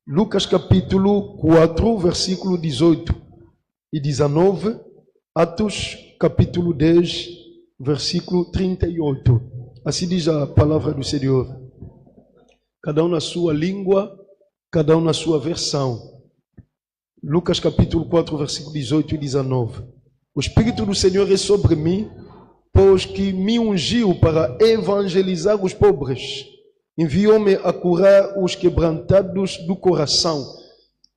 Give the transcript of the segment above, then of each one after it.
Lucas capítulo 4, versículo 18 e 19. Atos capítulo 10, versículo 38. Assim diz a palavra do Senhor. Cada um na sua língua, cada um na sua versão. Lucas capítulo 4, versículo 18 e 19. O Espírito do Senhor é sobre mim, pois que me ungiu para evangelizar os pobres. Enviou-me a curar os quebrantados do coração,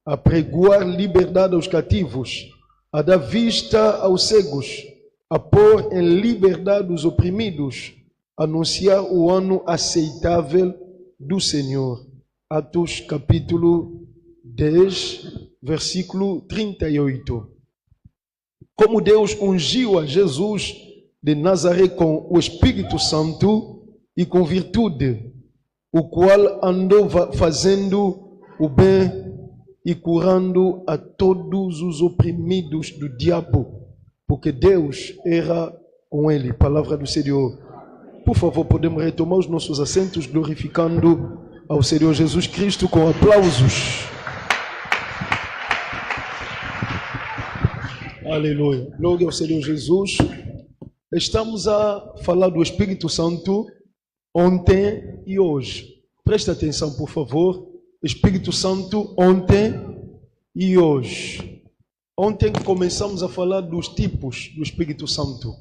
a pregoar liberdade aos cativos, a dar vista aos cegos, a pôr em liberdade os oprimidos, a anunciar o ano aceitável do Senhor. Atos capítulo 10, versículo 38. Como Deus ungiu a Jesus de Nazaré com o Espírito Santo e com virtude, o qual andou fazendo o bem e curando a todos os oprimidos do diabo, porque Deus era com ele. Palavra do Senhor. Por favor, podemos retomar os nossos assentos, glorificando ao Senhor Jesus Cristo com aplausos. Aleluia. Glória ao Senhor Jesus. Estamos a falar do Espírito Santo ontem e hoje. Presta atenção, por favor. Espírito Santo ontem e hoje. Ontem começamos a falar dos tipos do Espírito Santo.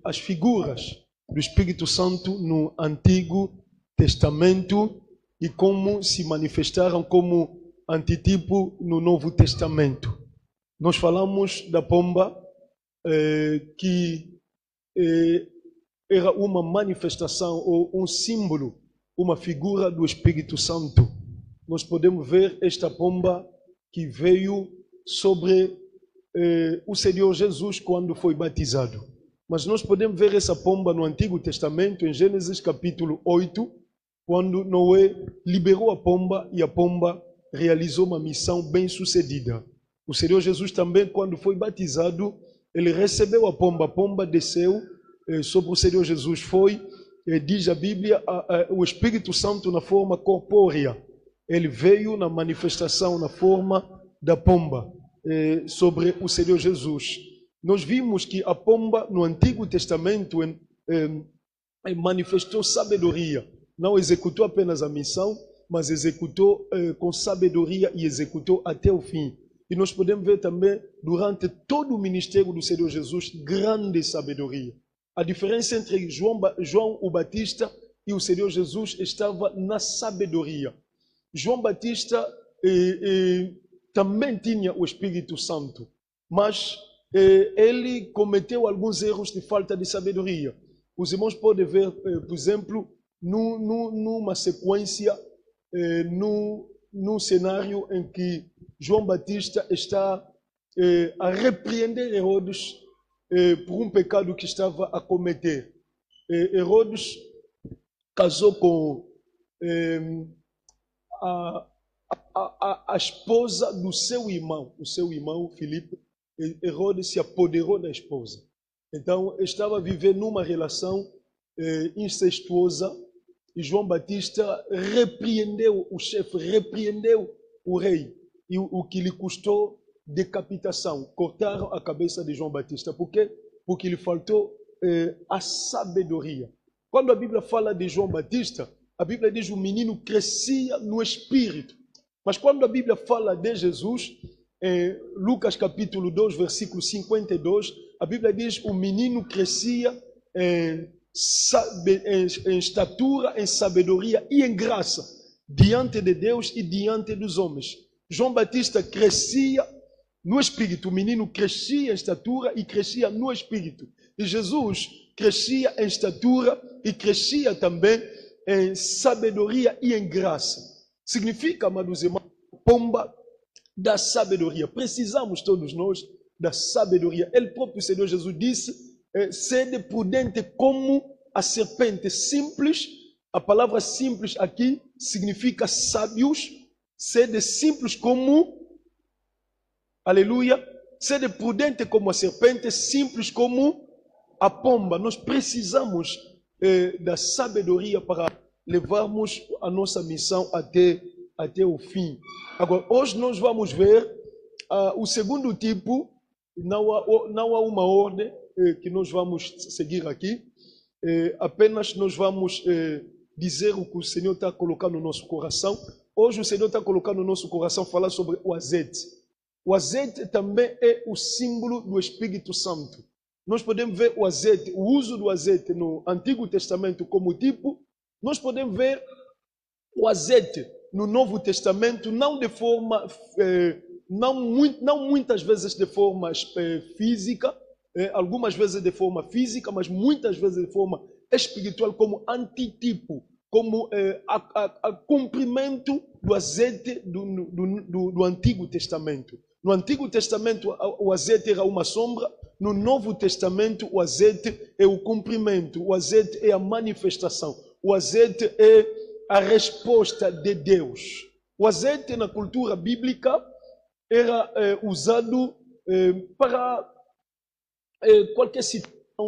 As figuras do Espírito Santo no Antigo Testamento e como se manifestaram como antitipo no Novo Testamento. Nós falamos da pomba que era uma manifestação ou um símbolo, uma figura do Espírito Santo. Nós podemos ver esta pomba que veio sobre o Senhor Jesus quando foi batizado. Mas nós podemos ver essa pomba no Antigo Testamento, em Gênesis capítulo 8, quando Noé liberou a pomba e a pomba realizou uma missão bem sucedida. O Senhor Jesus também, quando foi batizado, ele recebeu a pomba desceu sobre o Senhor Jesus. Foi, diz a Bíblia, o Espírito Santo na forma corpórea. Ele veio na manifestação, na forma da pomba, sobre o Senhor Jesus. Nós vimos que a pomba no Antigo Testamento manifestou sabedoria. Não executou apenas a missão, mas executou com sabedoria e executou até o fim. E nós podemos ver também, durante todo o ministério do Senhor Jesus, grande sabedoria. A diferença entre João o Batista e o Senhor Jesus estava na sabedoria. João Batista também tinha o Espírito Santo, mas ele cometeu alguns erros de falta de sabedoria. Os irmãos podem ver, por exemplo, numa sequência, num cenário em que João Batista está a repreender Herodes por um pecado que estava a cometer. Herodes casou com a esposa do seu irmão, o seu irmão Filipe. Herodes se apoderou da esposa. Então, estava a viver numa relação incestuosa e João Batista repreendeu o chefe, repreendeu o rei, e o que lhe custou decapitação. Cortaram a cabeça de João Batista. Por quê? Porque lhe faltou a sabedoria. Quando a Bíblia fala de João Batista, a Bíblia diz que o menino crescia no espírito. Mas quando a Bíblia fala de Jesus, em Lucas capítulo 2, versículo 52, a Bíblia diz que o menino crescia em estatura, em sabedoria e em graça, diante de Deus e diante dos homens. João Batista crescia no espírito, o menino crescia em estatura e crescia no espírito. E Jesus crescia em estatura e crescia também em sabedoria e em graça. Significa, amados irmãos, pomba da sabedoria. Precisamos todos nós da sabedoria. Ele próprio, o Senhor Jesus, disse: sede prudente como a serpente. Simples, a palavra simples aqui significa sábios. Sede simples como, aleluia, sede prudente como a serpente, simples como a pomba. Nós precisamos da sabedoria para levarmos a nossa missão até até o fim. Agora, hoje nós vamos ver o segundo tipo, não há uma ordem que nós vamos seguir aqui, apenas nós vamos dizer o que o Senhor está colocando no nosso coração. Hoje o Senhor está colocando no nosso coração falar sobre o azeite. O azeite também é o símbolo do Espírito Santo. Nós podemos ver o azeite, o uso do azeite no Antigo Testamento como tipo. Nós podemos ver o azeite no Novo Testamento, não de forma, não muitas vezes de forma física, algumas vezes de forma física, mas muitas vezes de forma espiritual, como antitipo, como cumprimento do azeite do Antigo Testamento. No Antigo Testamento, o azeite era uma sombra. No Novo Testamento, o azeite é o cumprimento, o azeite é a manifestação, o azeite é a resposta de Deus. O azeite na cultura bíblica era usado para qualquer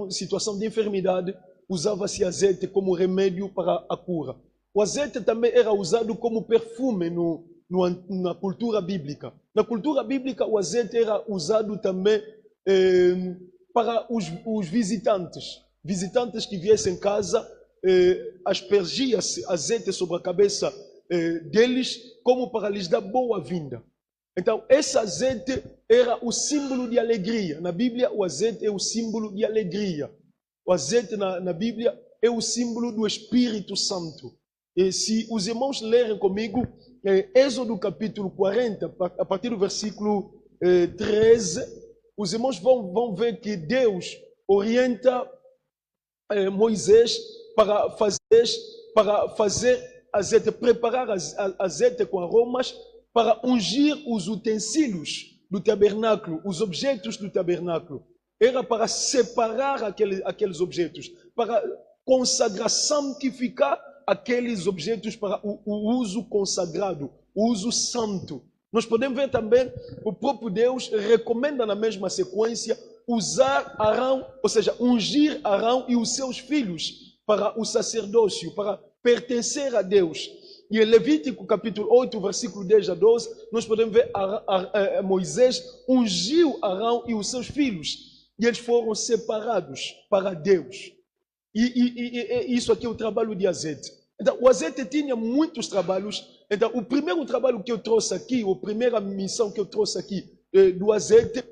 situação de enfermidade, usava-se azeite como remédio para a cura. O azeite também era usado como perfume na cultura bíblica. Na cultura bíblica, o azeite era usado também para os visitantes que viessem em casa, aspergia-se azeite sobre a cabeça deles, como para lhes dar boa-vinda. Então, esse azeite era o símbolo de alegria. Na Bíblia, o azeite é o símbolo de alegria. O azeite na Bíblia é o símbolo do Espírito Santo. E se os irmãos lerem comigo, Êxodo capítulo 40, a partir do versículo 13, os irmãos vão ver que Deus orienta Moisés para fazer azeite, preparar azeite com aromas, para ungir os utensílios do tabernáculo, os objetos do tabernáculo. Era para separar aqueles objetos, para consagrar, santificar aqueles objetos para o uso consagrado, o uso santo. Nós podemos ver também, o próprio Deus recomenda na mesma sequência usar Arão, ou seja, ungir Arão e os seus filhos para o sacerdócio, para pertencer a Deus. E em Levítico capítulo 8, versículo 10 a 12, nós podemos ver Moisés ungiu Arão e os seus filhos, e eles foram separados para Deus. E isso aqui é o trabalho de azeite. Então, o azeite tinha muitos trabalhos. Então, o primeiro trabalho que eu trouxe aqui, a primeira missão que eu trouxe aqui do azeite,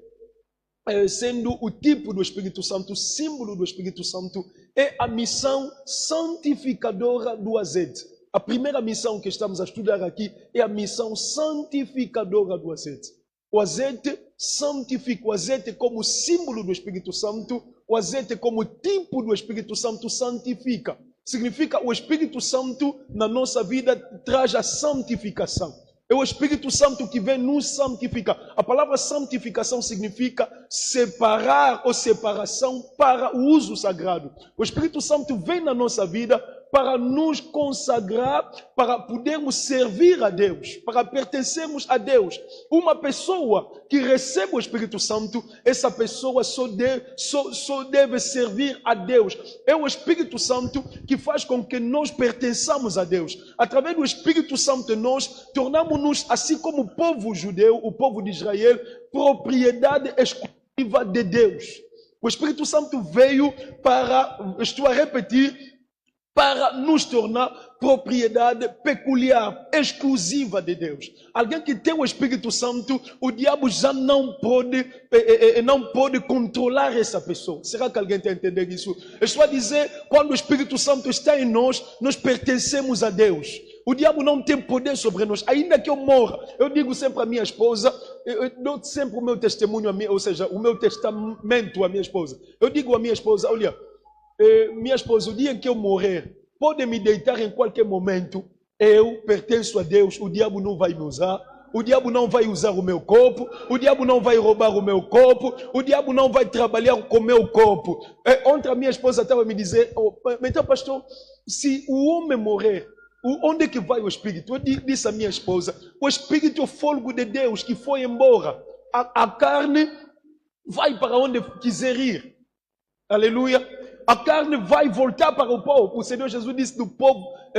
sendo o tipo do Espírito Santo, o símbolo do Espírito Santo, é a missão santificadora do azeite. A primeira missão que estamos a estudar aqui é a missão santificadora do azeite. O azeite santifica, o azeite como símbolo do Espírito Santo, o azeite como tipo do Espírito Santo santifica. Significa o Espírito Santo na nossa vida traz a santificação. É o Espírito Santo que vem nos santificar. A palavra santificação significa separar ou separação para o uso sagrado. O Espírito Santo vem na nossa vida para nos consagrar, para podermos servir a Deus, para pertencermos a Deus. Uma pessoa que recebe o Espírito Santo, essa pessoa só deve servir a Deus. É o Espírito Santo que faz com que nós pertençamos a Deus. Através do Espírito Santo, nós tornamos-nos, assim como o povo judeu, o povo de Israel, propriedade exclusiva de Deus. O Espírito Santo veio para, estou a repetir, para nos tornar propriedade peculiar, exclusiva de Deus. Alguém que tem o Espírito Santo, o diabo já não pode controlar essa pessoa. Será que alguém está entendendo isso? Eu estou a dizer, quando o Espírito Santo está em nós, nós pertencemos a Deus. O diabo não tem poder sobre nós. Ainda que eu morra, eu digo sempre à minha esposa, eu dou sempre o meu testemunho, ou seja, o meu testamento à minha esposa. Eu digo à minha esposa, olha, minha esposa, o dia que eu morrer, pode me deitar em qualquer momento, eu pertenço a Deus, o diabo não vai me usar, o diabo não vai usar o meu corpo, o diabo não vai roubar o meu corpo, o diabo não vai trabalhar com o meu corpo. Ontem a minha esposa estava me dizer, então pastor, se o homem morrer, onde é que vai o Espírito? Eu disse à minha esposa, o Espírito é o fogo de Deus que foi embora, a carne vai para onde quiser ir. Aleluia. a carne vai voltar para o pó. O Senhor Jesus disse do pó,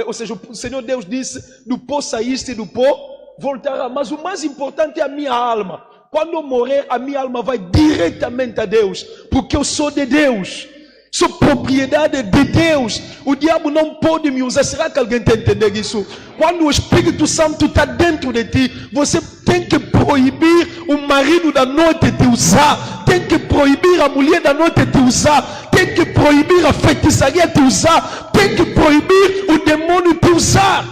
ou seja, o Senhor Deus disse, do pó saíste e do pó voltará. Mas o mais importante é a minha alma. Quando eu morrer, a minha alma vai diretamente a Deus, porque eu sou de Deus. Sou propriedade de Deus. O diabo não pode me usar. Será que alguém está entendendo isso? Quando o Espírito Santo está dentro de ti, você tem que proibir o marido da noite de te usar. Tem que proibir a mulher da noite de te usar. Tem que proibir a feitiçaria de te usar. Tem que proibir o demônio de te usar.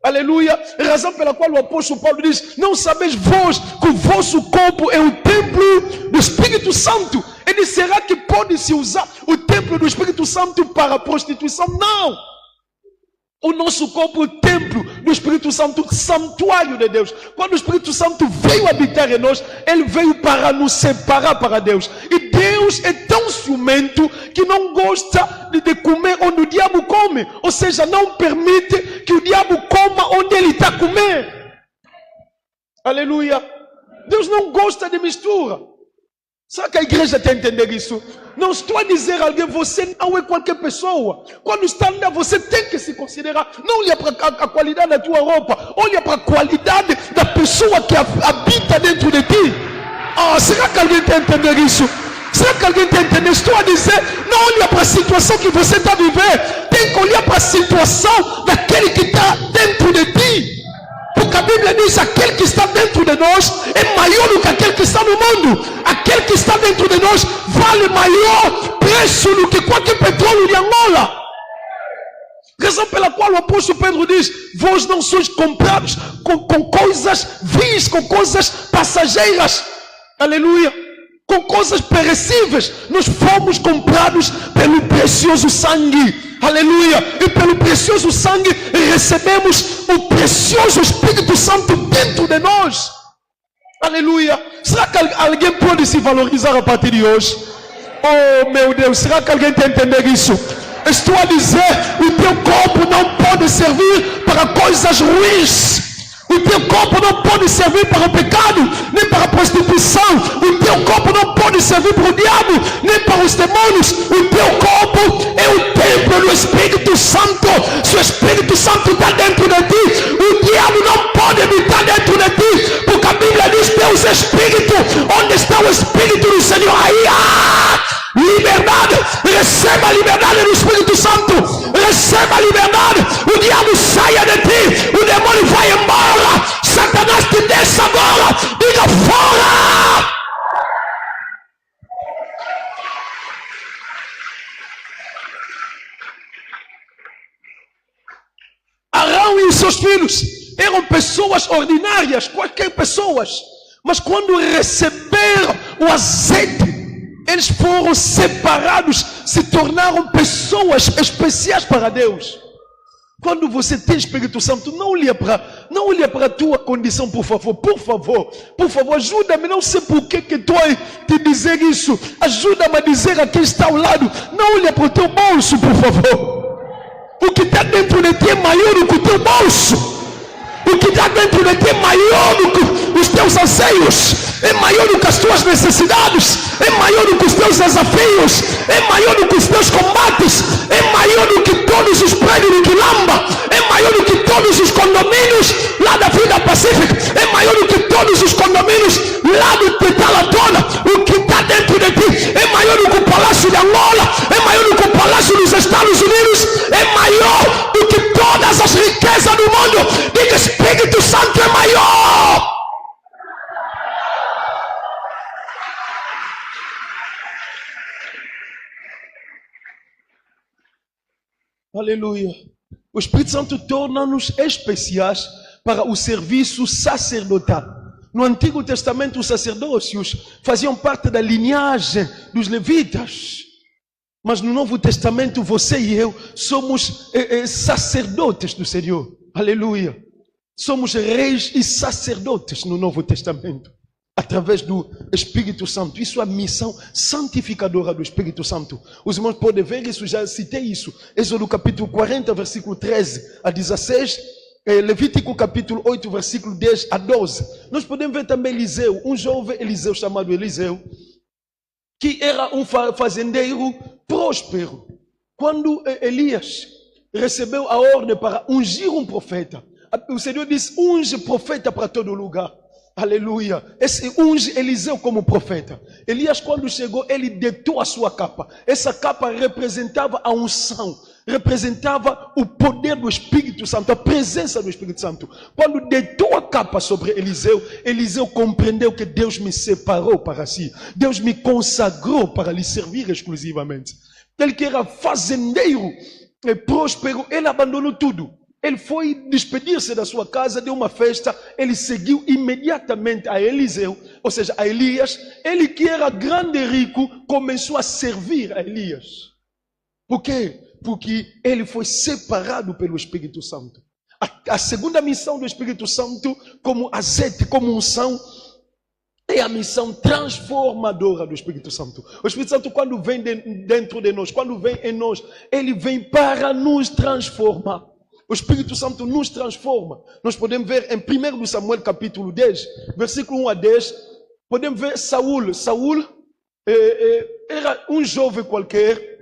Aleluia. Razão pela qual o apóstolo Paulo diz: não sabeis vós que o vosso corpo é o templo do Espírito Santo. Ele diz: será que pode se usar o templo do Espírito Santo para a prostituição? Não. O nosso corpo é o templo do Espírito Santo, santuário de Deus. Quando o Espírito Santo veio habitar em nós, ele veio para nos separar para Deus. E Deus é tão ciumento que não gosta de comer onde o diabo come. Ou seja, não permite que o diabo coma onde ele está a comer. Aleluia. Deus não gosta de mistura. Será que a igreja está a entender isso? Não estou a dizer a alguém, você não é qualquer pessoa. Quando está andando, você tem que se considerar. Não olha para a qualidade da tua roupa. Olha para a qualidade da pessoa que habita dentro de ti. Será que alguém está a entender isso? Será que alguém está a entender? Estou a dizer, não olha para a situação que você está a viver. Tem que olhar para a situação daquele que está dentro de ti. Porque a Bíblia diz: aquele que está dentro de nós é maior do que aquele que está no mundo. Aquele que está dentro de nós vale maior preço do que qualquer petróleo de Angola. Razão pela qual o apóstolo Pedro diz: vós não sois comprados com coisas vis, com coisas passageiras. Aleluia. Com coisas perecíveis. Nós fomos comprados pelo precioso sangue. Aleluia. E pelo precioso sangue recebemos o precioso Espírito Santo dentro de nós. Aleluia. Será que alguém pode se valorizar a partir de hoje? Oh meu Deus, será que alguém está a entender isso? Estou a dizer, o teu corpo não pode servir para coisas ruins. O teu corpo não pode servir para o pecado, nem para a prostituição. O teu corpo não pode servir para o diabo, nem para os demônios. O teu corpo é o templo do Espírito Santo. Se o Espírito Santo está dentro de ti, o diabo não pode habitar dentro de ti. Porque a Bíblia diz: Deus é Espírito. Onde está o Espírito do Senhor? Aí há liberdade. Receba a liberdade do Espírito Santo. Receba a liberdade. O diabo saia de ti. O demônio vai embora. Satanás te desce agora. Diga: fora. Arão e os seus filhos eram pessoas ordinárias, qualquer pessoas. Mas quando receberam o azeite, eles foram separados, se tornaram pessoas especiais para Deus. Quando você tem Espírito Santo, não olha para a tua condição, por favor, ajuda-me. Não sei por que estou a te dizer isso. Ajuda-me a dizer a quem está ao lado. Não olha para o teu bolso, por favor. O que está dentro de ti é maior do que o teu bolso. O que está dentro de ti é maior do que os teus anseios, é maior do que as tuas necessidades, é maior do que os teus desafios, é maior do que os teus combates, é maior do que todos os prédios de Quilamba, é maior do que todos os condomínios lá da Vida Pacífica, é maior do que todos os condomínios lá do Pitalatona. O que está dentro de ti é maior do que o Palácio de Angola, é maior do que o Palácio dos Estados Unidos, é maior do que todas as riquezas do mundo. Diga: Espírito Santo é maior. Aleluia. O Espírito Santo torna-nos especiais para o serviço sacerdotal. No Antigo Testamento, os sacerdócios faziam parte da linhagem dos levitas. Mas no Novo Testamento, você e eu somos sacerdotes do Senhor. Aleluia. Somos reis e sacerdotes no Novo Testamento, através do Espírito Santo. Isso é a missão santificadora do Espírito Santo. Os irmãos podem ver isso, já citei isso. Êxodo capítulo 40, versículo 13 a 16. Levítico capítulo 8, versículo 10 a 12. Nós podemos ver também Eliseu, um jovem chamado Eliseu, que era um fazendeiro próspero. quando Elias recebeu a ordem para ungir um profeta, o Senhor disse, unge profeta para todo lugar. Aleluia. Esse unge Eliseu como profeta. Elias, quando chegou, ele deitou a sua capa. Essa capa representava a unção, representava o poder do Espírito Santo, a presença do Espírito Santo. Quando deitou a capa sobre Eliseu, Eliseu compreendeu que Deus me separou para si. Deus me consagrou para lhe servir exclusivamente. Ele que era fazendeiro, próspero, ele abandonou tudo. Ele foi despedir-se da sua casa, deu uma festa, ele seguiu imediatamente a Eliseu, ou seja, a Elias. Ele que era grande e rico, começou a servir a Elias. Por quê? Porque ele foi separado pelo Espírito Santo. A segunda missão do Espírito Santo, como azeite, como unção, é a missão transformadora do Espírito Santo. O Espírito Santo, quando vem dentro de nós, quando vem em nós, ele vem para nos transformar. O Espírito Santo nos transforma. Nós podemos ver em 1 Samuel capítulo 10, versículo 1 a 10, podemos ver Saul. Saul era um jovem qualquer.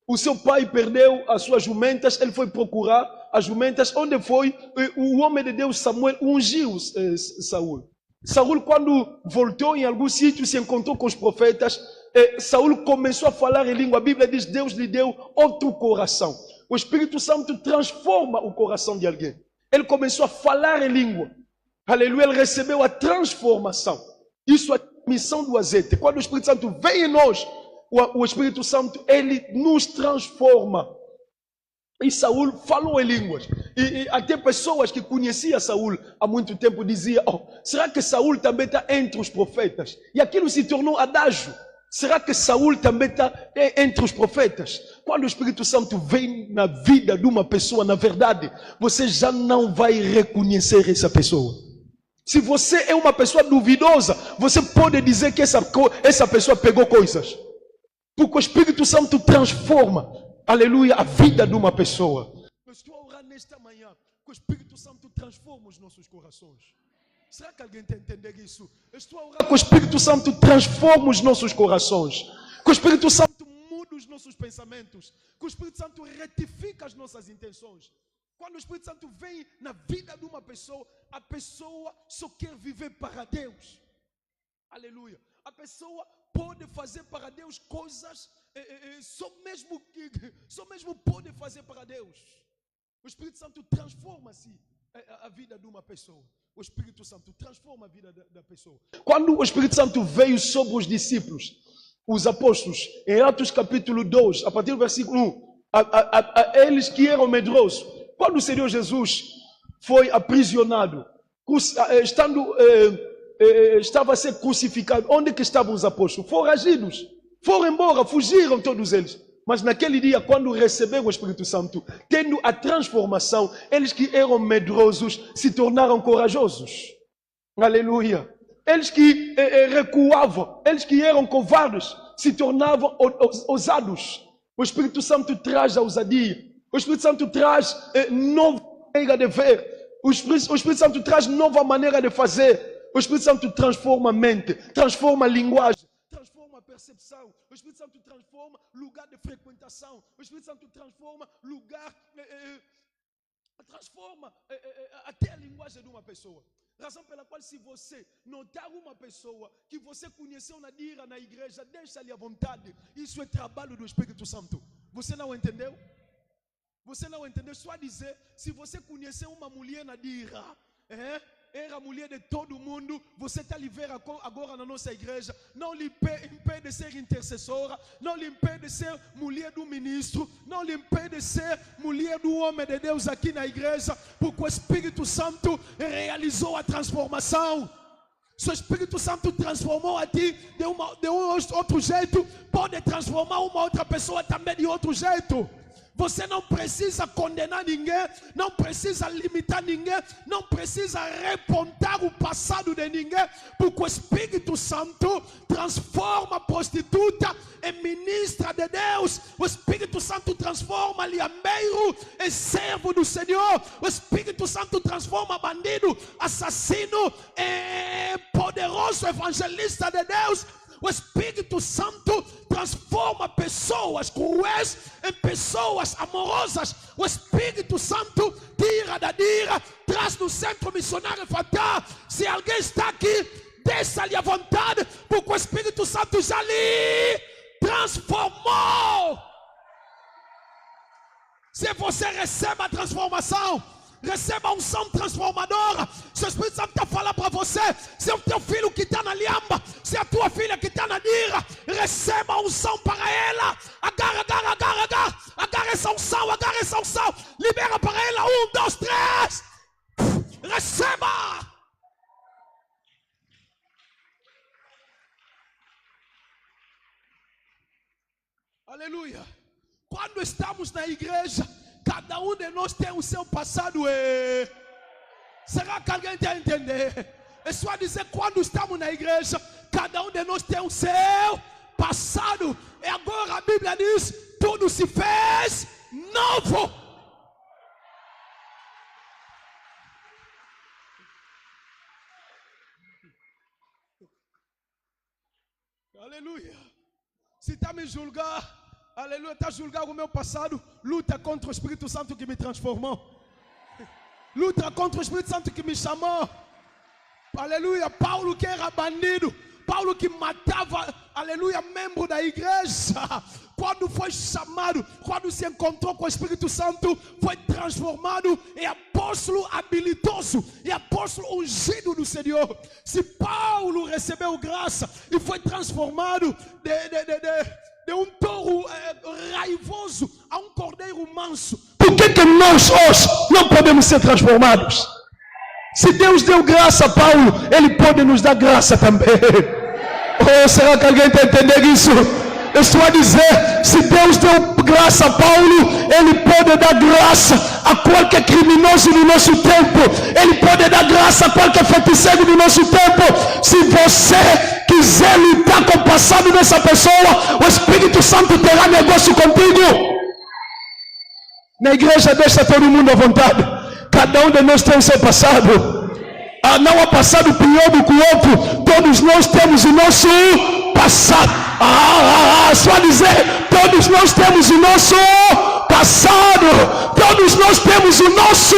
O seu pai perdeu as suas jumentas, ele foi procurar as jumentas. Onde foi? O homem de Deus Samuel ungiu Saul. Saul, quando voltou em algum sítio, se encontrou com os profetas. Saul começou a falar em língua. A Bíblia diz, Deus lhe deu outro coração. O Espírito Santo transforma o coração de alguém. Ele começou a falar em língua. Aleluia, ele recebeu a transformação. Isso é a missão do azeite. Quando o Espírito Santo vem em nós, o Espírito Santo, ele nos transforma. E Saul falou em línguas. E até pessoas que conheciam Saul há muito tempo diziam, será que Saul também está entre os profetas? E aquilo se tornou adágio. Será que Saul também está entre os profetas? Quando o Espírito Santo vem na vida de uma pessoa, na verdade, você já não vai reconhecer essa pessoa. Se você é uma pessoa duvidosa, você pode dizer que essa pessoa pegou coisas. Porque o Espírito Santo transforma, aleluia, a vida de uma pessoa. Eu estou a orar nesta manhã, que o Espírito Santo transforma os nossos corações. Será que alguém está entendendo isso? Eu estou a orar que o Espírito Santo transforma os nossos corações. Que o Espírito Santo muda os nossos pensamentos. Que o Espírito Santo retifica as nossas intenções. Quando o Espírito Santo vem na vida de uma pessoa, a pessoa só quer viver para Deus. Aleluia. A pessoa pode fazer para Deus coisas, só mesmo pode fazer para Deus. O Espírito Santo transforma-se a vida de uma pessoa. O Espírito Santo transforma a vida da pessoa. Quando o Espírito Santo veio sobre os discípulos, os apóstolos, em Atos capítulo 2, a partir do versículo 1, eles que eram medrosos, quando o Senhor Jesus foi aprisionado, estava a ser crucificado, onde que estavam os apóstolos? Foragidos, foram embora, fugiram todos eles. Mas naquele dia, quando receberam o Espírito Santo, tendo a transformação, eles que eram medrosos se tornaram corajosos. Aleluia. Eles que recuavam, eles que eram covardes, se tornavam ousados. O Espírito Santo traz a ousadia. O Espírito Santo traz nova maneira de ver. O Espírito Santo traz nova maneira de fazer. O Espírito Santo transforma a mente, transforma a linguagem, transforma a percepção. O Espírito Santo transforma lugar de frequentação. O Espírito Santo transforma lugar, transforma até a linguagem de uma pessoa. Razão pela qual, se você notar uma pessoa que você conheceu na dira, na igreja, deixa-lhe à vontade. Isso é trabalho do Espírito Santo. Você não entendeu? Você não entendeu? Só dizer, se você conheceu uma mulher na dira, era mulher de todo mundo, você está lhe ver agora na nossa igreja, não lhe impede de ser intercessora, não lhe impede de ser mulher do ministro, não lhe impede de ser mulher do homem de Deus aqui na igreja, porque o Espírito Santo realizou a transformação. Se o Espírito Santo transformou a ti de um outro jeito, pode transformar uma outra pessoa também de outro jeito. Você não precisa condenar ninguém, não precisa limitar ninguém, não precisa repontar o passado de ninguém, porque o Espírito Santo transforma a prostituta em ministra de Deus. O Espírito Santo transforma liambeiro em servo do Senhor. O Espírito Santo transforma bandido, assassino em poderoso evangelista de Deus. O Espírito Santo transforma pessoas cruéis em pessoas amorosas. O Espírito Santo tira da ira, traz no centro missionário fatal. Se alguém está aqui, deixa-lhe à vontade, porque o Espírito Santo já lhe transformou. Se você recebe a transformação, receba a unção transformadora. Se o Espírito Santo está falando para você, se é o teu filho que está na lhamba, se é a tua filha que está na ira, receba a unção para ela. Agarra essa unção, agarra essa unção. Libera para ela, 1, 2, 3. Receba. Aleluia. Quando estamos na igreja, cada um de nós tem o seu passado. Será que alguém está a entender? É só dizer, quando estamos na igreja, cada um de nós tem o seu passado. E agora a Bíblia diz, tudo se fez novo. Aleluia. Se está me julgar, aleluia, está julgando o meu passado, luta contra o Espírito Santo que me transformou. Luta contra o Espírito Santo que me chamou. Aleluia. Paulo que era bandido, Paulo que matava, aleluia, membro da igreja, quando foi chamado, quando se encontrou com o Espírito Santo, foi transformado em apóstolo habilidoso e apóstolo ungido do Senhor. Se Paulo recebeu graça e foi transformado de um touro raivoso a um cordeiro manso, por que nós hoje não podemos ser transformados? Se Deus deu graça a Paulo, Ele pode nos dar graça também. Oh, será que alguém está entendendo isso? Eu estou a dizer, se Deus deu graça a Paulo, Ele pode dar graça a qualquer criminoso do nosso tempo. Ele pode dar graça a qualquer feiticeiro do nosso tempo. Se você quiser lutar com o passado dessa pessoa, o Espírito Santo terá negócio contigo. Na igreja deixa todo mundo à vontade. Cada um de nós tem o seu passado. Não há passado pior do que o outro. Todos nós temos o nosso passado. Só dizer, todos nós temos o nosso passado. Todos nós temos o nosso.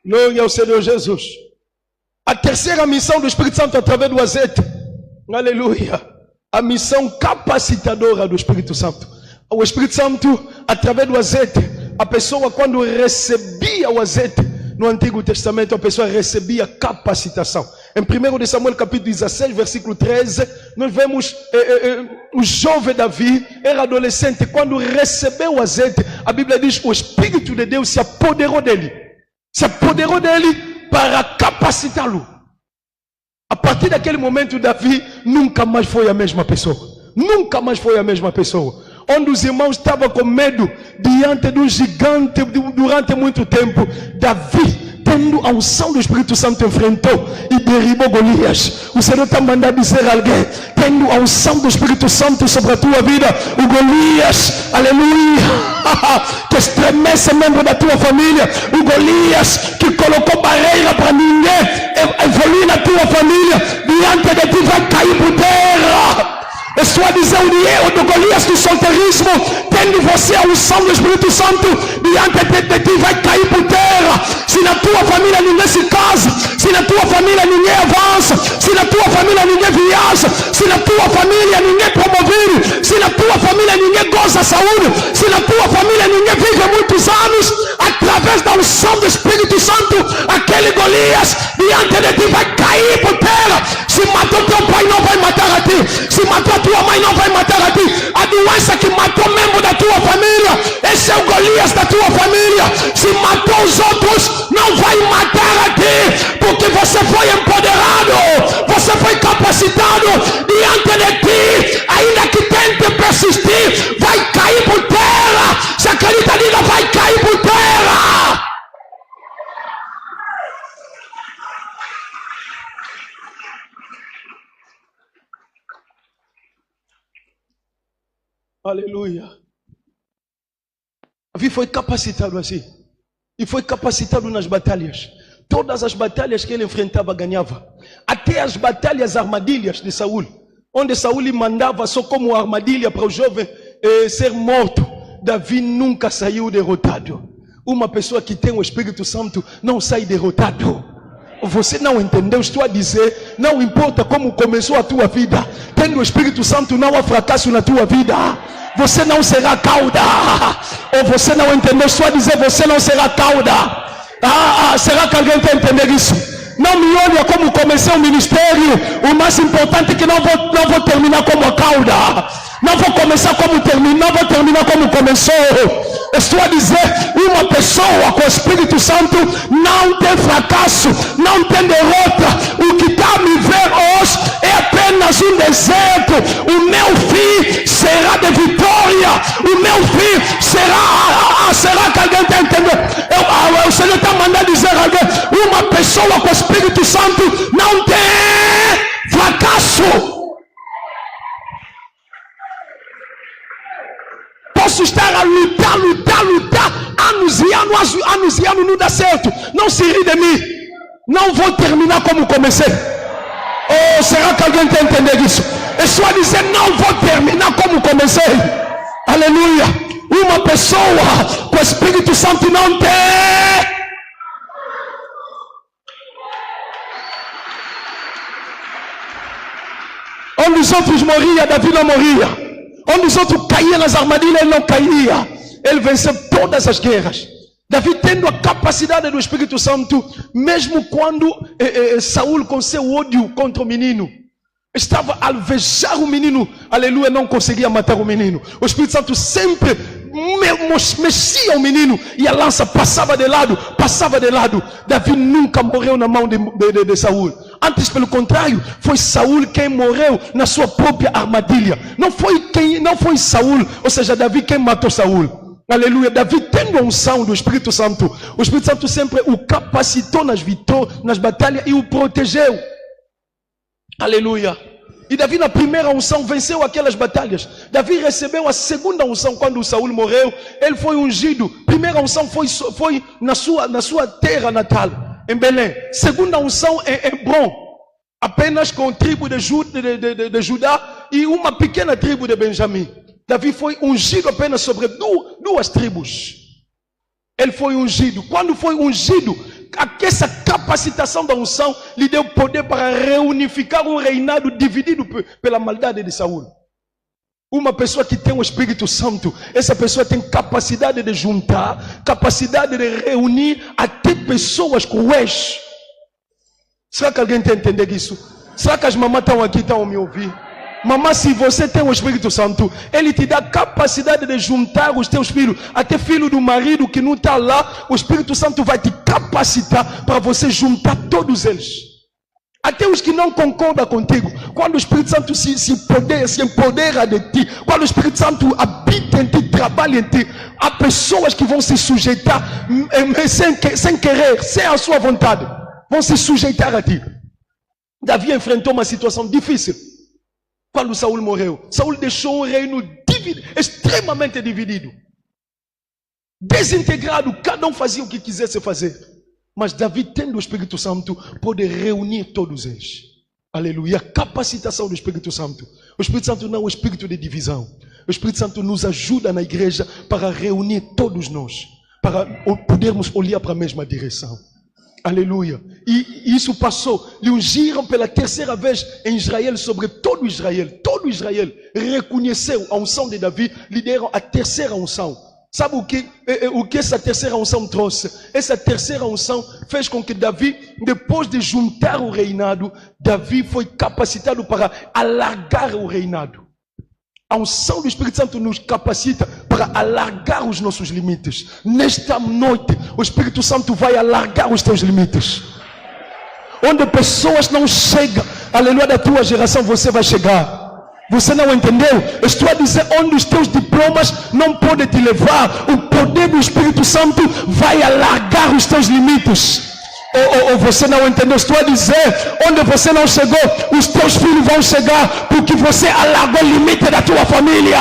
Glória ao Senhor Jesus. A terceira missão do Espírito Santo através do azeite. Aleluia. A missão capacitadora do Espírito Santo. O Espírito Santo, através do azeite, a pessoa quando recebia o azeite, no Antigo Testamento, a pessoa recebia capacitação. Em 1 Samuel capítulo 16, versículo 13, nós vemos o jovem Davi, era adolescente, quando recebeu o azeite, a Bíblia diz que o Espírito de Deus se apoderou dele. Se apoderou dele para capacitá-lo. A partir daquele momento, Davi nunca mais foi a mesma pessoa. Nunca mais foi a mesma pessoa. Onde os irmãos estavam com medo diante do gigante durante muito tempo, Davi, tendo a unção do Espírito Santo, enfrentou e derribou Golias. O Senhor está mandando dizer a alguém, tendo a unção do Espírito Santo sobre a tua vida, o Golias, aleluia, que estremece membro da tua família, o Golias que colocou barreira para ninguém evoluir na tua família, diante de ti vai cair por terra. É só dizer o dinheiro do Golias do solteirismo, tendo você a unção do Espírito Santo, diante de ti vai cair por terra. Se na tua família ninguém se casa, se na tua família ninguém avança, se na tua família ninguém viaja, se na tua família ninguém é promovido, se na tua família ninguém goza a saúde, se na tua família ninguém vive muitos anos, através da unção do Espírito Santo, aquele Golias diante de ti vai cair por terra. Se matou teu pai, não vai matar a ti. Se matou a tua mãe, não vai matar a ti. A doença que matou membro da tua família, esse é o Golias da tua família. Se matou os outros, não vai matar a ti, porque você foi empoderado, você foi capacitado. Diante de ti, ainda que tente persistir, vai cair por terra. Se acredita, diga, vai cair por terra. Aleluia. Davi foi capacitado assim. E foi capacitado nas batalhas. Todas as batalhas que ele enfrentava, ganhava. Até as batalhas armadilhas de Saul. Onde Saul lhe mandava só como armadilha para o jovem ser morto. Davi nunca saiu derrotado. Uma pessoa que tem o Espírito Santo não sai derrotado. Você não entendeu? Estou a dizer, não importa como começou a tua vida, tendo o Espírito Santo não há fracasso na tua vida. Você não será cauda. Ou você não entendeu? Estou a dizer, você não será cauda. Será que alguém quer entender isso? Não me olha como comecei o ministério. O mais importante é que não vou terminar como a cauda. Não vou começar como terminar, não vou terminar como começou. Estou a dizer, uma pessoa com o Espírito Santo não tem fracasso, não tem derrota. O que está a me ver hoje é apenas um deserto. O meu fim será de vitória. O meu fim será... será que alguém está entendendo? O Senhor está mandando dizer a alguém, uma pessoa com o Espírito Santo não tem fracasso. Posso estar a lutar anos e anos não dá certo. Não se ri de mim. Não vou terminar como comecei. Ou será que alguém quer entender isso? É só dizer, não vou terminar como comecei. Aleluia. Uma pessoa com o Espírito Santo não tem. Onde os outros morriam, Davi não morria. Onde os outros caíam nas armadilhas, ele não caía. Ele venceu todas as guerras. Davi tendo a capacidade do Espírito Santo, mesmo quando Saul com seu ódio contra o menino, estava a alvejar o menino, aleluia, não conseguia matar o menino. O Espírito Santo sempre mexia o menino e a lança passava de lado. Davi nunca morreu na mão de Saul. Antes, pelo contrário, foi Saul quem morreu na sua própria armadilha. Não foi Saul, ou seja, Davi quem matou Saul. Aleluia. Davi tendo a unção do Espírito Santo, o Espírito Santo sempre o capacitou nas batalhas e o protegeu. Aleluia. E Davi na primeira unção venceu aquelas batalhas. Davi recebeu a segunda unção quando Saul morreu. Ele foi ungido. Primeira unção foi na sua terra natal, em Belém. Segunda unção em Hebron, apenas com a tribo de Judá e uma pequena tribo de Benjamim. Davi foi ungido apenas sobre duas tribos. Ele foi ungido. Quando foi ungido, essa capacitação da unção lhe deu poder para reunificar um reinado dividido pela maldade de Saul. Uma pessoa que tem o Espírito Santo, essa pessoa tem capacidade de juntar, capacidade de reunir até pessoas cruéis. Será que alguém tem que entender isso? Será que as mamães estão aqui, estão a me ouvir? Mamãe, se você tem o Espírito Santo, ele te dá capacidade de juntar os teus filhos, até filho do marido que não está lá, o Espírito Santo vai te capacitar para você juntar todos eles. Até os que não concordam contigo. Quando o Espírito Santo se empodera de ti, quando o Espírito Santo habita em ti, trabalha em ti, há pessoas que vão se sujeitar sem querer, sem a sua vontade, vão se sujeitar a ti. Davi enfrentou uma situação difícil. Quando Saul morreu, Saul deixou um reino extremamente dividido, desintegrado, cada um fazia o que quisesse fazer. Mas Davi, tendo o Espírito Santo, pôde reunir todos eles. Aleluia. A capacitação do Espírito Santo. O Espírito Santo não é um espírito de divisão. O Espírito Santo nos ajuda na igreja para reunir todos nós, para podermos olhar para a mesma direção. Aleluia. E isso passou. Lhe ungiram pela terceira vez em Israel, sobre todo Israel. Todo Israel reconheceu a unção de Davi, lhe deram a terceira unção. Sabe o que essa terceira unção trouxe? Essa terceira unção fez com que Davi, depois de juntar o reinado, Davi foi capacitado para alargar o reinado. A unção do Espírito Santo nos capacita para alargar os nossos limites. Nesta noite, o Espírito Santo vai alargar os teus limites. Onde pessoas não chegam, aleluia, da tua geração, você vai chegar. Você não entendeu? Estou a dizer, onde os teus diplomas não podem te levar, o poder do Espírito Santo vai alargar os teus limites. Ou você não entendeu? Estou a dizer, onde você não chegou, os teus filhos vão chegar, porque você alargou o limite da tua família.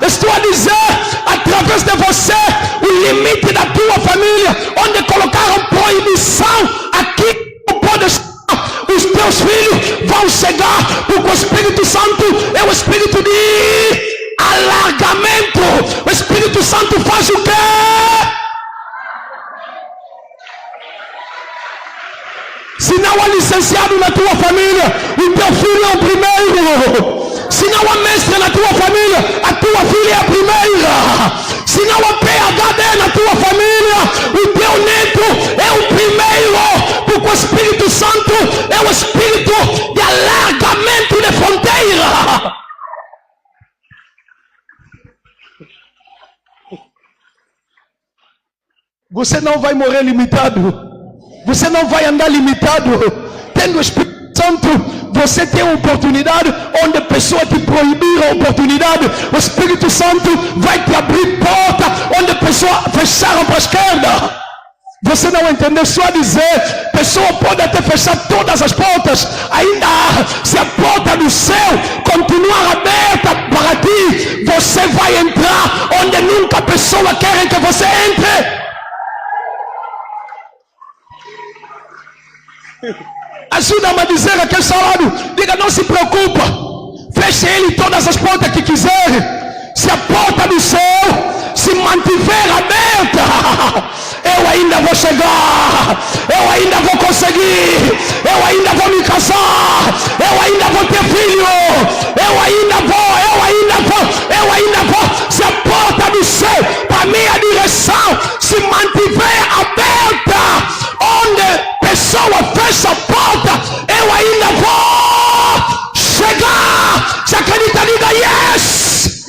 Estou a dizer, através fez de você o limite da tua família, onde colocaram proibição. Aqui não pode chegar. Os teus filhos vão chegar, porque o Espírito Santo é o Espírito de alargamento. O Espírito Santo faz o quê? Se não há licenciado na tua família, o teu filho é o primeiro. Se não há mestre na tua família, a tua filha é a primeira. Se não há PhD na tua família, o teu neto é o primeiro. Porque o Espírito Santo é o Espírito de alargamento de fronteira. Você não vai morrer limitado. Você não vai andar limitado. Tendo o Espírito Santo, você tem uma oportunidade onde a pessoa te proibir a oportunidade. O Espírito Santo vai te abrir porta onde a pessoa fecharam para a esquerda. Você não entendeu? Só dizer, pessoa pode até fechar todas as portas, ainda se a porta do céu continuar aberta para ti, você vai entrar onde nunca a pessoa quer que você entre. Ajuda-me a dizer aquele salário. Diga, não se preocupa. Feche ele todas as portas que quiser. Se a porta do céu se mantiver aberta, eu ainda vou chegar. Eu ainda vou conseguir. Eu ainda vou me casar. Eu ainda vou ter filho. Eu ainda vou. Se a porta do céu para minha direção se mantiver aberta, onde pessoa fecha a porta, eu ainda vou chegar. Se acredita, diga yes.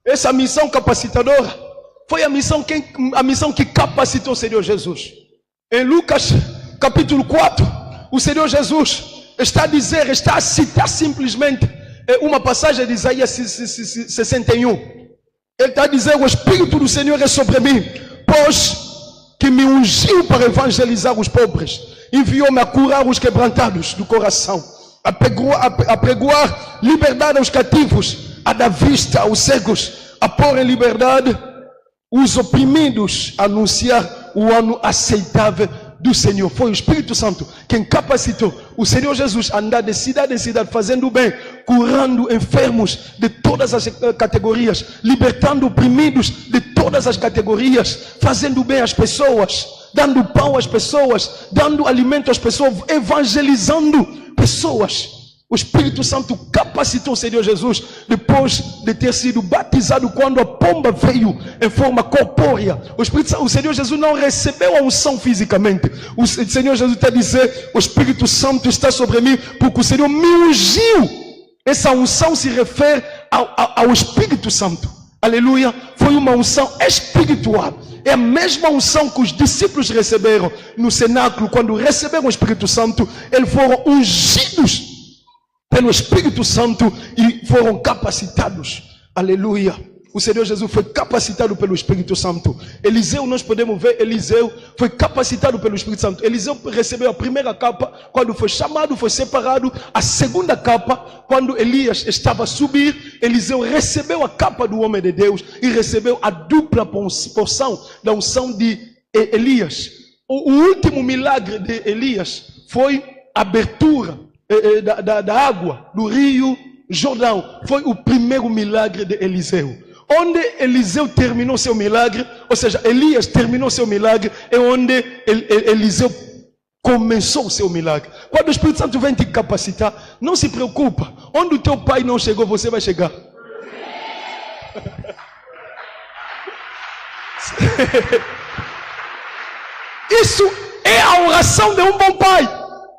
Essa missão capacitadora foi a missão que capacitou o Senhor Jesus. Em Lucas capítulo 4, o Senhor Jesus está a citar simplesmente uma passagem de Isaías 61. Ele está a dizer: o Espírito do Senhor é sobre mim, pois que me ungiu para evangelizar os pobres, enviou-me a curar os quebrantados do coração, a pregoar liberdade aos cativos, a dar vista aos cegos, a pôr em liberdade os oprimidos, a anunciar o ano aceitável do Senhor. Foi o Espírito Santo quem capacitou o Senhor Jesus a andar de cidade em cidade, fazendo o bem, curando enfermos de todas as categorias, libertando oprimidos de todas as categorias, fazendo bem às pessoas, dando pão às pessoas, dando alimento às pessoas, evangelizando pessoas. O Espírito Santo capacitou o Senhor Jesus depois de ter sido batizado, quando a pomba veio em forma corpórea. O Senhor Jesus não recebeu a unção fisicamente. O Senhor Jesus está a dizer: o Espírito Santo está sobre mim porque o Senhor me ungiu. Essa unção se refere ao Espírito Santo. Aleluia. Foi uma unção espiritual. É a mesma unção que os discípulos receberam no cenáculo. Quando receberam o Espírito Santo, eles foram ungidos pelo Espírito Santo e foram capacitados. Aleluia. O Senhor Jesus foi capacitado pelo Espírito Santo. Eliseu, nós podemos ver, Eliseu foi capacitado pelo Espírito Santo. Eliseu recebeu a primeira capa quando foi chamado, foi separado. A segunda capa, quando Elias estava a subir, Eliseu recebeu a capa do homem de Deus e recebeu a dupla porção da unção de Elias. O último milagre de Elias foi a abertura da água do rio Jordão. Foi o primeiro milagre de Eliseu. Onde Eliseu terminou seu milagre, ou seja, Elias terminou seu milagre, é onde Eliseu começou o seu milagre. Quando o Espírito Santo vem te capacitar, não se preocupa. Onde o teu pai não chegou, você vai chegar. Isso é a oração de um bom pai.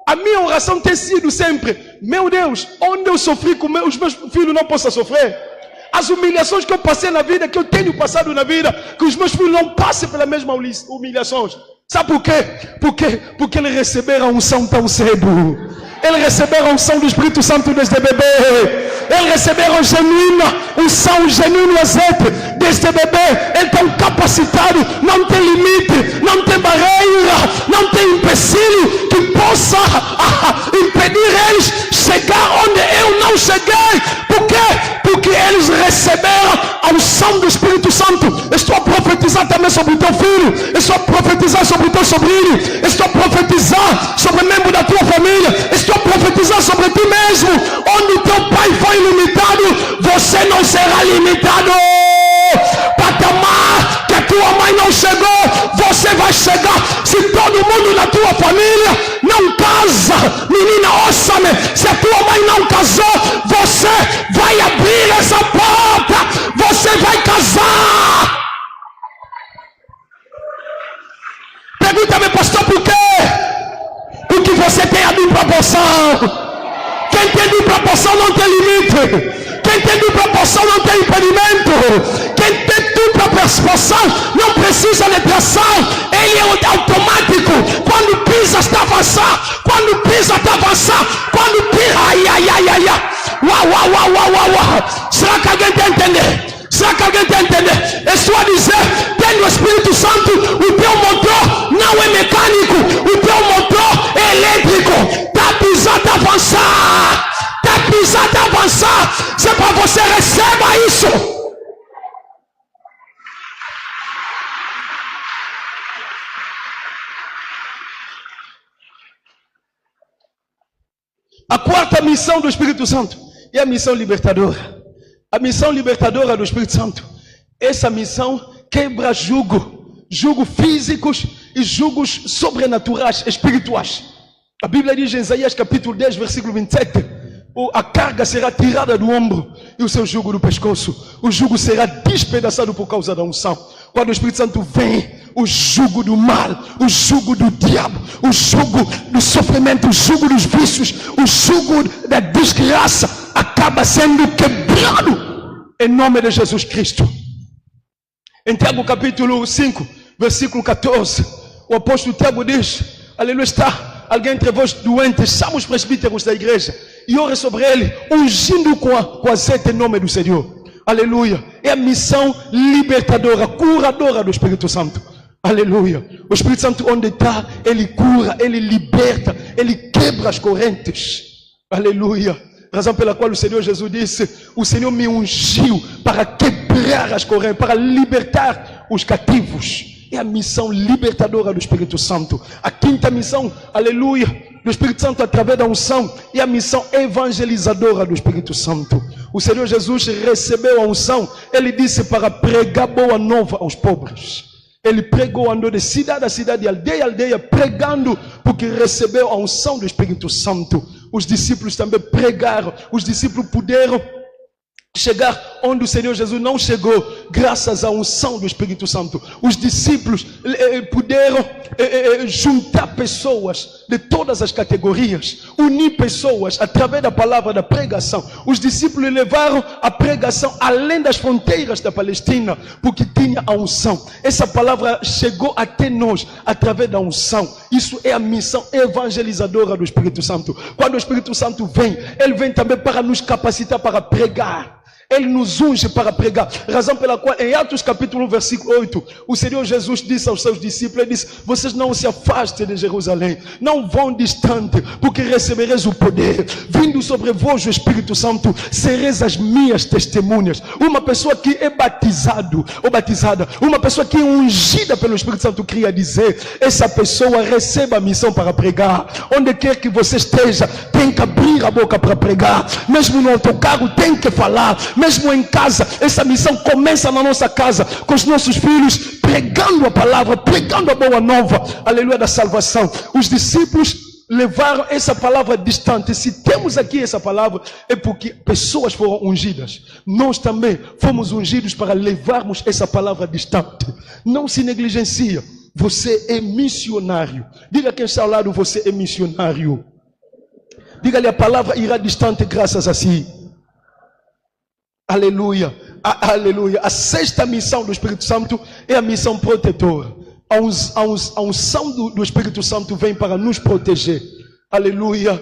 A minha oração tem sido sempre: meu Deus, onde eu sofri com os meus filhos não possam sofrer. As humilhações que eu passei na vida, que eu tenho passado na vida, que os meus filhos não passem pela mesma humilhações. Sabe por quê? Porque eles receberam a unção tão cedo. Eles receberam a unção do Espírito Santo desde bebê. Eles receberam unção genuíno azeite desde bebê. Eles estão capacitados. Não tem limite, não tem barreira, não tem empecilho que possa possa impedir eles chegar onde eu não cheguei. Por quê? Porque eles receberam a unção do Espírito Santo. Estou a profetizar também sobre o teu filho. Estou a profetizar sobre o teu sobrinho. Estou a profetizar sobre o membro da tua família. Estou a profetizar sobre ti mesmo. Onde o teu pai foi limitado, você não será limitado. Patamar que a tua mãe não chegou, você vai chegar. Se todo mundo na tua família não casa, menina, ouça-me, se a tua mãe não casou, você vai abrir essa porta, você vai casar. Pergunta-me, pastor, por quê? Porque você tem a dupla porção. Quem tem dupla porção não tem limite. Quem tem dupla porção não tem impedimento. Quem tem dupla porção não precisa de tração. Ele é automático. Quando pisa está avançar. Quando pisa está avançar. Quando pisa, uau. Será que alguém está entendendo? Será que alguém está entendendo? É só dizer, tendo o Espírito Santo, o teu motor não é mecânico, o teu motor é elétrico. Está pisado a avançar. Está pisado a avançar. Se é para você, receba isso. A quarta missão do Espírito Santo é a missão libertadora. A missão libertadora do Espírito Santo. Essa missão quebra julgos físicos e julgos sobrenaturais, espirituais. A Bíblia diz em Isaías capítulo 10, versículo 27, a carga será tirada do ombro e o seu jugo do pescoço. O jugo será despedaçado por causa da unção. Quando o Espírito Santo vem, o jugo do mal, o jugo do diabo, o jugo do sofrimento, o jugo dos vícios, o jugo da desgraça acaba sendo quebrado em nome de Jesus Cristo. Em Tiago capítulo 5, versículo 14, o apóstolo Tiago diz, aleluia, está alguém entre vós doente, chama os presbíteros da igreja e ore sobre ele, ungindo com azeite em nome do Senhor. Aleluia. É a missão libertadora, curadora do Espírito Santo. Aleluia. O Espírito Santo onde está, ele cura, ele liberta, ele quebra as correntes. Aleluia. Razão pela qual o Senhor Jesus disse, o Senhor me ungiu para quebrar as correntes, para libertar os cativos. É a missão libertadora do Espírito Santo. A quinta missão, aleluia, do Espírito Santo através da unção, é a missão evangelizadora do Espírito Santo. O Senhor Jesus recebeu a unção, ele disse para pregar boa nova aos pobres. Ele pregou, andou de cidade a cidade, aldeia a aldeia, pregando, porque recebeu a unção do Espírito Santo. Os discípulos também pregaram, os discípulos puderam chegar onde o Senhor Jesus não chegou, graças à unção do Espírito Santo. Os discípulos puderam juntar pessoas de todas as categorias, unir pessoas através da palavra da pregação. Os discípulos levaram a pregação além das fronteiras da Palestina, porque tinha a unção. Essa palavra chegou até nós através da unção. Isso é a missão evangelizadora do Espírito Santo. Quando o Espírito Santo vem, ele vem também para nos capacitar para pregar. Ele nos unge para pregar. Razão pela qual em Atos capítulo 1 versículo 8 o Senhor Jesus disse aos seus discípulos, ele disse, vocês não se afastem de Jerusalém, não vão distante, porque recebereis o poder vindo sobre vós o Espírito Santo, sereis as minhas testemunhas. Uma pessoa que é batizado ou batizada, uma pessoa que é ungida pelo Espírito Santo, queria dizer, essa pessoa receba a missão para pregar. Onde quer que você esteja, tem que abrir a boca para pregar. Mesmo no autocarro tem que falar. Mesmo em casa, essa missão começa na nossa casa, com os nossos filhos, pregando a palavra, pregando a boa nova, aleluia, da salvação. Os discípulos levaram essa palavra distante. Se temos aqui essa palavra, é porque pessoas foram ungidas. Nós também fomos ungidos para levarmos essa palavra distante. Não se negligencia. Você é missionário. Diga quem está ao lado, você é missionário. Diga-lhe, a palavra irá distante graças a si. Aleluia, aleluia. A sexta missão do Espírito Santo é a missão protetora. A unção do Espírito Santo vem para nos proteger. Aleluia.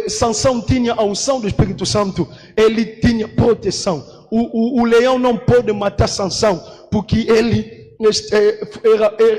Sansão tinha a unção do Espírito Santo, ele tinha proteção. O leão não pode matar Sansão, porque ele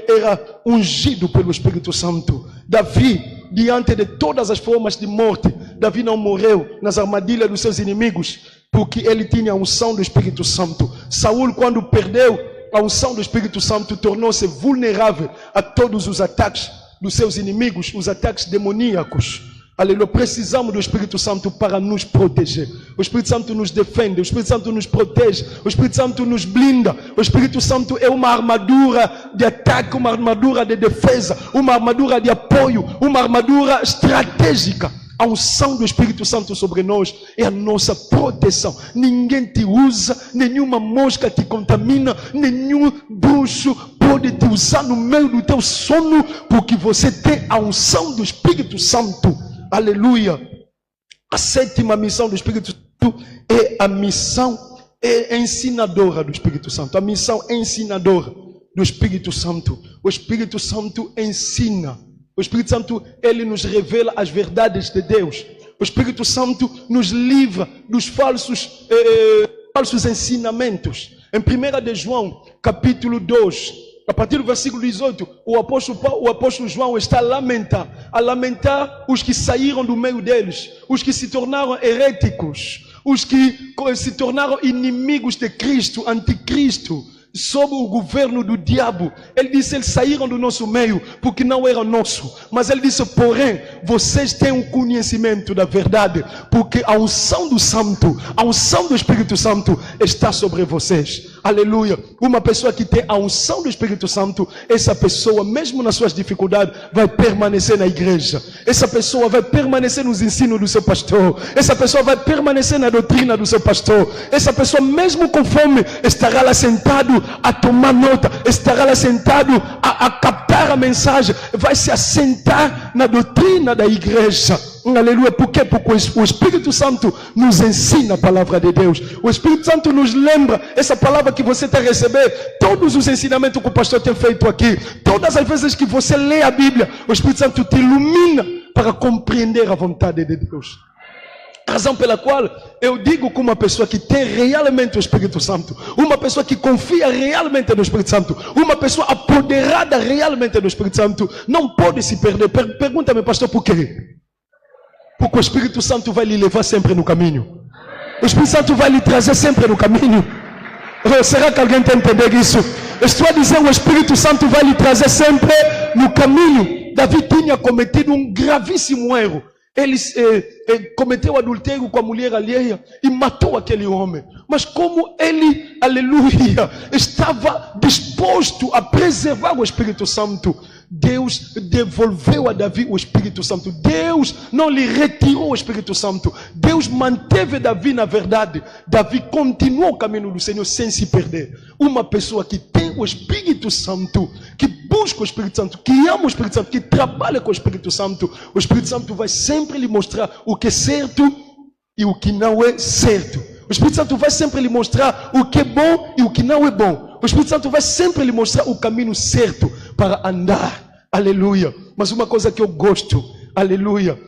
era ungido pelo Espírito Santo. Davi diante de todas as formas de morte. Davi não morreu nas armadilhas dos seus inimigos, porque ele tinha a unção do Espírito Santo. Saul, quando perdeu a unção do Espírito Santo, tornou-se vulnerável a todos os ataques dos seus inimigos, os ataques demoníacos. Aleluia, precisamos do Espírito Santo para nos proteger. O Espírito Santo nos defende, o Espírito Santo nos protege, o Espírito Santo nos blinda. O Espírito Santo é uma armadura de ataque, uma armadura de defesa, uma armadura de apoio, uma armadura estratégica. A unção do Espírito Santo sobre nós é a nossa proteção. Ninguém te usa, nenhuma mosca te contamina, nenhum bruxo pode te usar no meio do teu sono, porque você tem a unção do Espírito Santo. Aleluia. A sétima missão do Espírito Santo é a missão ensinadora do Espírito Santo. A missão ensinadora do Espírito Santo. O Espírito Santo ensina. O Espírito Santo, ele nos revela as verdades de Deus. O Espírito Santo nos livra dos falsos ensinamentos. Em 1 de João, capítulo 2, a partir do versículo 18, o apóstolo João está a lamentar os que saíram do meio deles, os que se tornaram heréticos, os que se tornaram inimigos de Cristo, anticristo, sob o governo do diabo. Ele disse, eles saíram do nosso meio porque não era nosso. Mas ele disse, porém, vocês têm um conhecimento da verdade, porque a unção do Santo, a unção do Espírito Santo está sobre vocês. Aleluia. Uma pessoa que tem a unção do Espírito Santo, essa pessoa, mesmo nas suas dificuldades, vai permanecer na igreja. Essa pessoa vai permanecer nos ensinos do seu pastor. Essa pessoa vai permanecer na doutrina do seu pastor. Essa pessoa, mesmo com fome, estará lá sentado a tomar nota, estará lá sentado a captar a mensagem, vai se assentar na doutrina da igreja. Aleluia. Por quê? Porque o Espírito Santo nos ensina a palavra de Deus. O Espírito Santo nos lembra essa palavra que você está a receber. Todos os ensinamentos que o pastor tem feito aqui, todas as vezes que você lê a Bíblia, o Espírito Santo te ilumina para compreender a vontade de Deus. A razão pela qual eu digo que uma pessoa que tem realmente o Espírito Santo, uma pessoa que confia realmente no Espírito Santo, uma pessoa apoderada realmente do Espírito Santo, não pode se perder. Pergunta-me, pastor, por quê? Porque o Espírito Santo vai lhe levar sempre no caminho. O Espírito Santo vai lhe trazer sempre no caminho. Será que alguém tem entendido isso? Eu estou a dizer, o Espírito Santo vai lhe trazer sempre no caminho. Davi tinha cometido um gravíssimo erro. Ele cometeu adultério com a mulher alheia e matou aquele homem. Mas como ele, aleluia, estava disposto a preservar o Espírito Santo, Deus devolveu a Davi o Espírito Santo. Deus não lhe retirou o Espírito Santo. Deus manteve Davi na verdade. Davi continuou o caminho do Senhor sem se perder. Uma pessoa que tem o Espírito Santo, que busca o Espírito Santo, que ama o Espírito Santo, que trabalha com o Espírito Santo, o Espírito Santo vai sempre lhe mostrar o que é certo e o que não é certo. O Espírito Santo vai sempre lhe mostrar o que é bom e o que não é bom. O Espírito Santo vai sempre lhe mostrar o caminho certo para andar. Aleluia. Mas uma coisa que eu gosto, aleluia,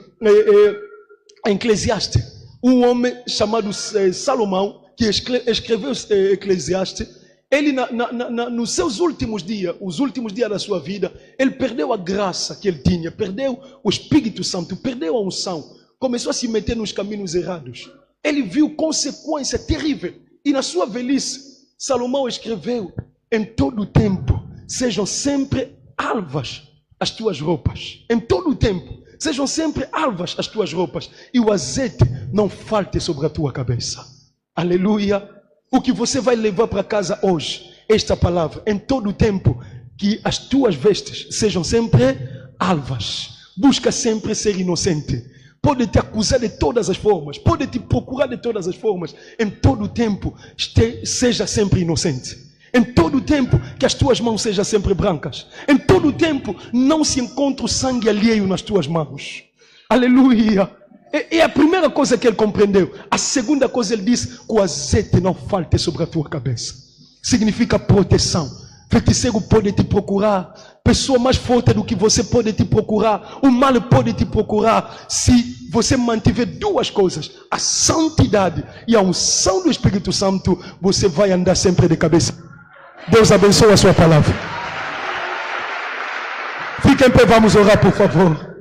é Eclesiastes. Um homem chamado Salomão, que escreveu Eclesiastes, ele nos seus últimos dias, os últimos dias da sua vida, ele perdeu a graça que ele tinha, perdeu o Espírito Santo, perdeu a unção, começou a se meter nos caminhos errados. Ele viu consequência terrível. E na sua velhice, Salomão escreveu, em todo o tempo, sejam sempre alvas as tuas roupas. Em todo o tempo, sejam sempre alvas as tuas roupas. E o azeite não falte sobre a tua cabeça. Aleluia. O que você vai levar para casa hoje, esta palavra, em todo o tempo, que as tuas vestes sejam sempre alvas. Busca sempre ser inocente. Pode te acusar de todas as formas, pode te procurar de todas as formas. Em todo o tempo, seja sempre inocente. Em todo o tempo, que as tuas mãos sejam sempre brancas. Em todo o tempo, não se encontre o sangue alheio nas tuas mãos. Aleluia. É a primeira coisa que ele compreendeu. A segunda coisa, ele diz que o azeite não falte sobre a tua cabeça. Significa proteção. Feiticeiro pode te procurar. Pessoa mais forte do que você pode te procurar. O mal pode te procurar. Se você mantiver duas coisas, a santidade e a unção do Espírito Santo, você vai andar sempre de cabeça. Deus abençoe a sua palavra. Fiquem em pé, vamos orar, por favor.